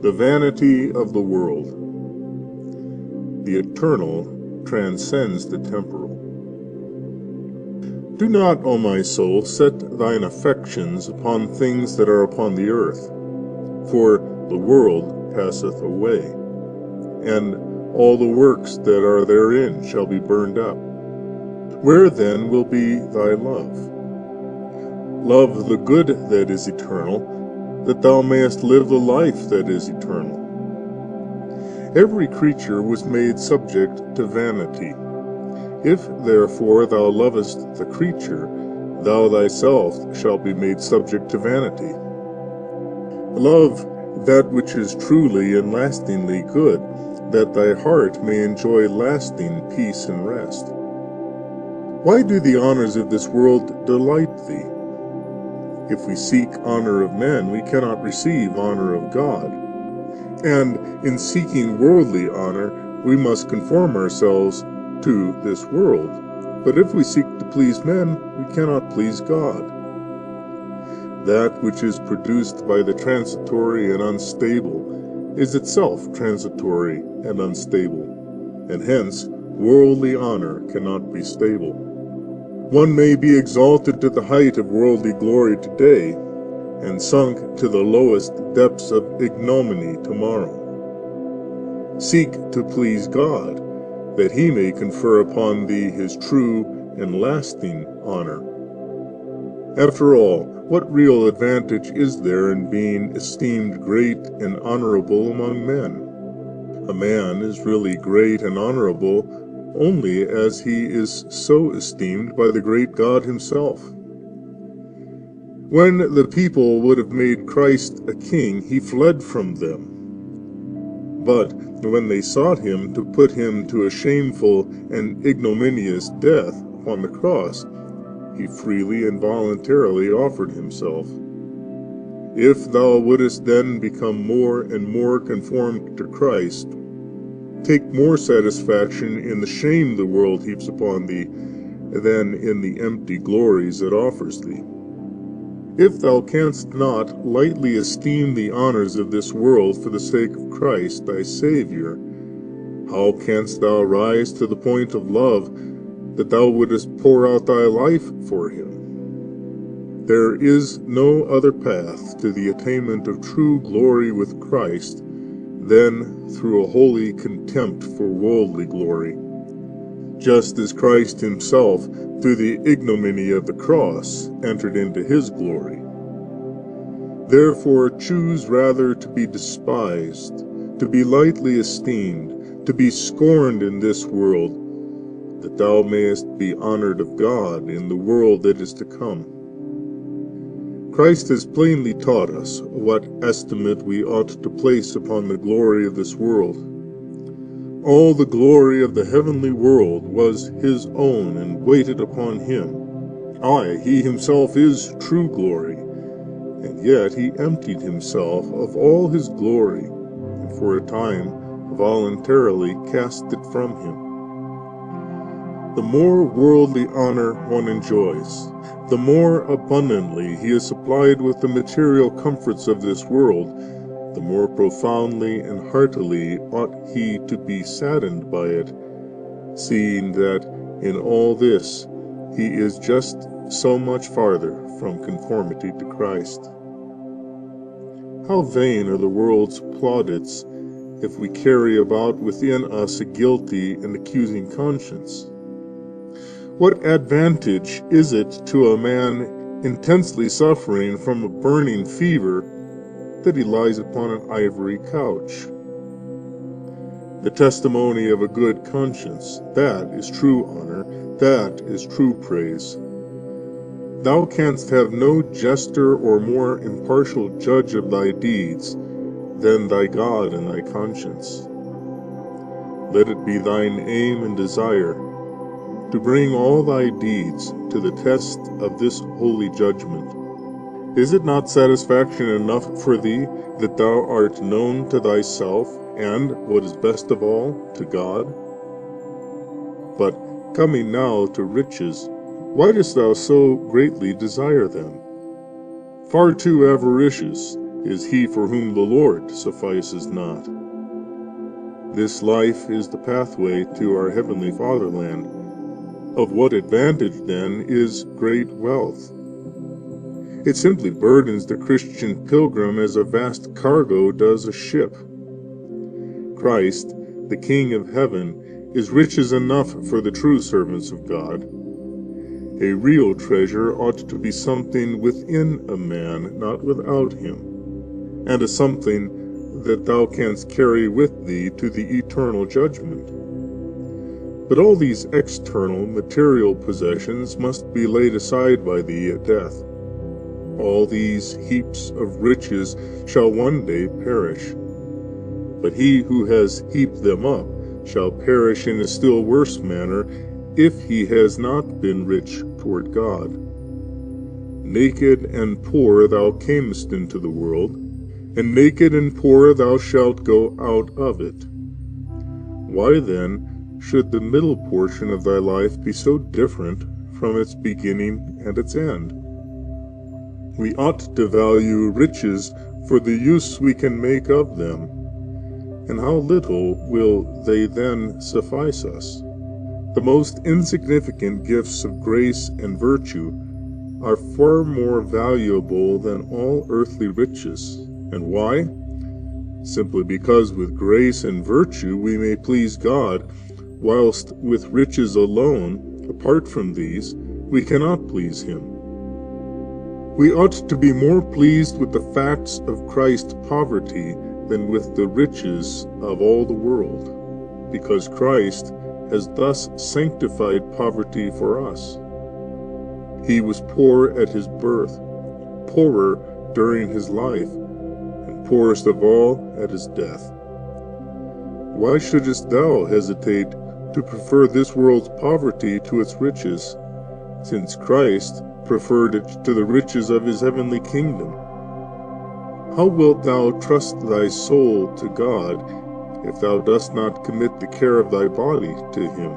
The vanity of the world. The eternal transcends the temporal. Do not, O my soul, set thine affections upon things that are upon the earth, for the world passeth away, and all the works that are therein shall be burned up. Where then will be thy love? Love the good that is eternal, that thou mayest live the life that is eternal. Every creature was made subject to vanity. If therefore thou lovest the creature, thou thyself shalt be made subject to vanity. Love that which is truly and lastingly good, that thy heart may enjoy lasting peace and rest. Why do the honors of this world delight thee? If we seek honor of men, we cannot receive honor of God. And in seeking worldly honor, we must conform ourselves to this world. But if we seek to please men, we cannot please God. That which is produced by the transitory and unstable is itself transitory and unstable, and hence worldly honor cannot be stable. One may be exalted to the height of worldly glory today, and sunk to the lowest depths of ignominy tomorrow. Seek to please God, that he may confer upon thee his true and lasting honor. After all, what real advantage is there in being esteemed great and honorable among men? A man is really great and honorable only as he is so esteemed by the great God himself. When the people would have made Christ a king, he fled from them. But when they sought him to put him to a shameful and ignominious death upon the cross, he freely and voluntarily offered himself. If thou wouldest then become more and more conformed to Christ, take more satisfaction in the shame the world heaps upon thee than in the empty glories it offers thee. If thou canst not lightly esteem the honors of this world for the sake of Christ thy Saviour, how canst thou rise to the point of love that thou wouldest pour out thy life for him? There is no other path to the attainment of true glory with Christ than through a holy contempt for worldly glory, just as Christ himself, through the ignominy of the cross, entered into his glory. Therefore choose rather to be despised, to be lightly esteemed, to be scorned in this world, that thou mayest be honored of God in the world that is to come. Christ has plainly taught us what estimate we ought to place upon the glory of this world. All the glory of the heavenly world was his own and waited upon him. Aye, he himself is true glory, and yet he emptied himself of all his glory, and for a time voluntarily cast it from him. The more worldly honor one enjoys, the more abundantly he is supplied with the material comforts of this world, the more profoundly and heartily ought he to be saddened by it, seeing that in all this he is just so much farther from conformity to Christ. How vain are the world's plaudits if we carry about within us a guilty and accusing conscience. What advantage is it to a man intensely suffering from a burning fever that he lies upon an ivory couch? The testimony of a good conscience, that is true honor, that is true praise. Thou canst have no juster or more impartial judge of thy deeds than thy God and thy conscience. Let it be thine aim and desire to bring all thy deeds to the test of this holy judgment. Is it not satisfaction enough for thee that thou art known to thyself, and, what is best of all, to God? But coming now to riches, why dost thou so greatly desire them? Far too avaricious, is he for whom the Lord suffices not. This life is the pathway to our heavenly fatherland. Of what advantage, then, is great wealth? It simply burdens the Christian pilgrim as a vast cargo does a ship. Christ, the King of heaven, is riches enough for the true servants of God. A real treasure ought to be something within a man, not without him, and a something that thou canst carry with thee to the eternal judgment. But all these external, material possessions must be laid aside by thee at death. All these heaps of riches shall one day perish. But he who has heaped them up shall perish in a still worse manner, if he has not been rich toward God. Naked and poor thou camest into the world, and naked and poor thou shalt go out of it. Why then should the middle portion of thy life be so different from its beginning and its end? We ought to value riches for the use we can make of them, and how little will they then suffice us? The most insignificant gifts of grace and virtue are far more valuable than all earthly riches. And why? Simply because with grace and virtue we may please God, whilst with riches alone, apart from these, we cannot please Him. We ought to be more pleased with the facts of Christ's poverty than with the riches of all the world, because Christ has thus sanctified poverty for us. He was poor at his birth, poorer during his life, and poorest of all at his death. Why shouldest thou hesitate to prefer this world's poverty to its riches, since Christ preferred it to the riches of his heavenly kingdom? How wilt thou trust thy soul to God if thou dost not commit the care of thy body to him?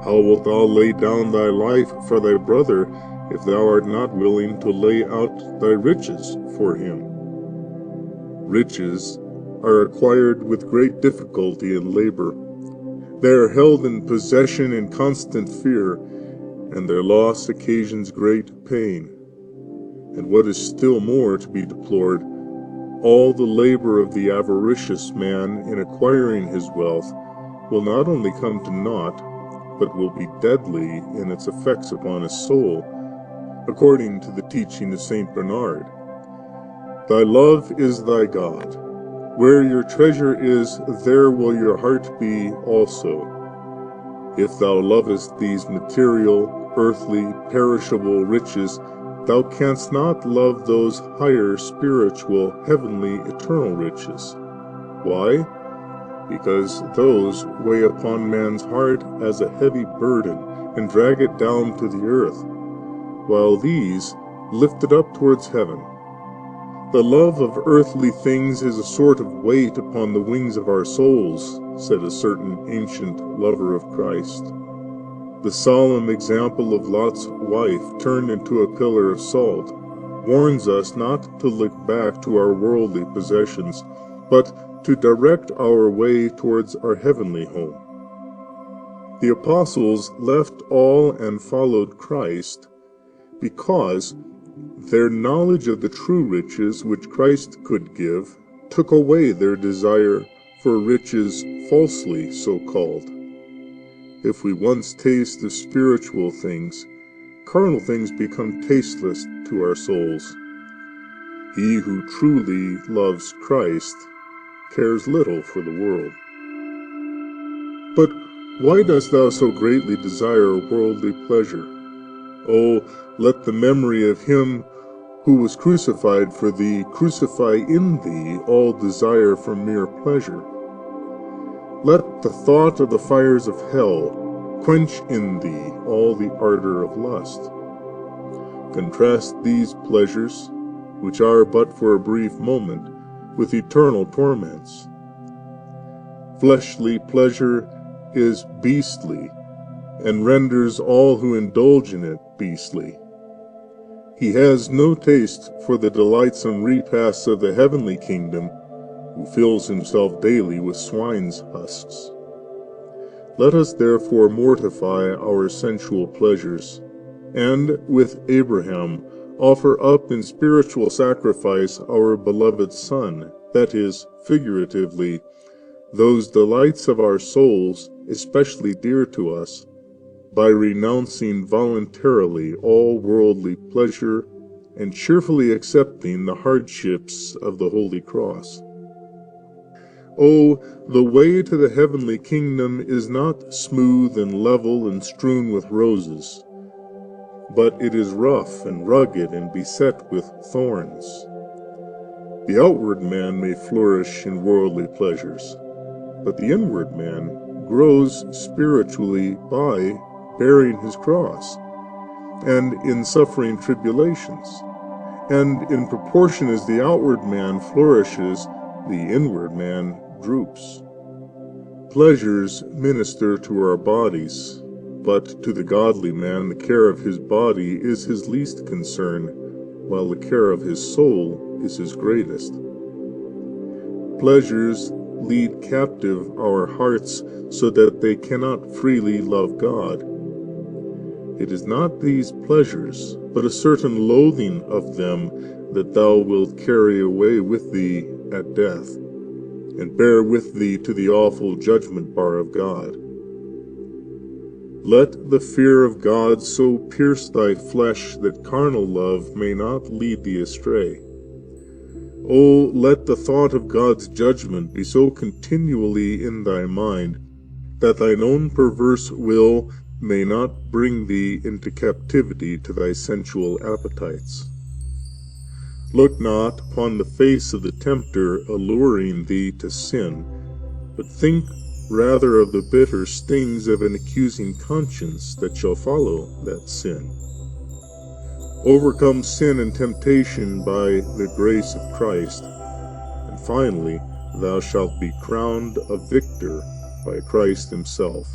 How wilt thou lay down thy life for thy brother if thou art not willing to lay out thy riches for him? Riches are acquired with great difficulty and labor. They are held in possession in constant fear, and their loss occasions great pain. And what is still more to be deplored, all the labor of the avaricious man in acquiring his wealth will not only come to naught, but will be deadly in its effects upon his soul, according to the teaching of St. Bernard. Thy love is thy God. Where your treasure is, there will your heart be also. If thou lovest these material, earthly, perishable riches, thou canst not love those higher, spiritual, heavenly, eternal riches. Why? Because those weigh upon man's heart as a heavy burden and drag it down to the earth, while these lift it up towards heaven. The love of earthly things is a sort of weight upon the wings of our souls, said a certain ancient lover of Christ. The solemn example of Lot's wife, turned into a pillar of salt, warns us not to look back to our worldly possessions, but to direct our way towards our heavenly home. The apostles left all and followed Christ because their knowledge of the true riches which Christ could give took away their desire for riches falsely so called. If we once taste of spiritual things, carnal things become tasteless to our souls. He who truly loves Christ cares little for the world. But why dost thou so greatly desire worldly pleasure? Oh, let the memory of him who was crucified for thee crucify in thee all desire for mere pleasure. Let the thought of the fires of hell quench in thee all the ardor of lust. Contrast these pleasures, which are but for a brief moment, with eternal torments. Fleshly pleasure is beastly, and renders all who indulge in it beastly. He has no taste for the delightsome repasts of the heavenly kingdom, who fills himself daily with swine's husks. Let us therefore mortify our sensual pleasures, and, with Abraham, offer up in spiritual sacrifice our beloved Son, that is, figuratively, those delights of our souls especially dear to us, by renouncing voluntarily all worldly pleasure and cheerfully accepting the hardships of the Holy Cross. Oh, the way to the heavenly kingdom is not smooth and level and strewn with roses, but it is rough and rugged and beset with thorns. The outward man may flourish in worldly pleasures, but the inward man grows spiritually by bearing his cross, and in suffering tribulations. And in proportion as the outward man flourishes, the inward man droops. Pleasures minister to our bodies, but to the godly man the care of his body is his least concern, while the care of his soul is his greatest. Pleasures lead captive our hearts so that they cannot freely love God. It is not these pleasures, but a certain loathing of them, that thou wilt carry away with thee at death, and bear with thee to the awful judgment bar of God. Let the fear of God so pierce thy flesh that carnal love may not lead thee astray. O let the thought of God's judgment be so continually in thy mind, that thine own perverse will may not bring thee into captivity to thy sensual appetites. Look not upon the face of the tempter alluring thee to sin, but think rather of the bitter stings of an accusing conscience that shall follow that sin. Overcome sin and temptation by the grace of Christ, and finally thou shalt be crowned a victor by Christ himself.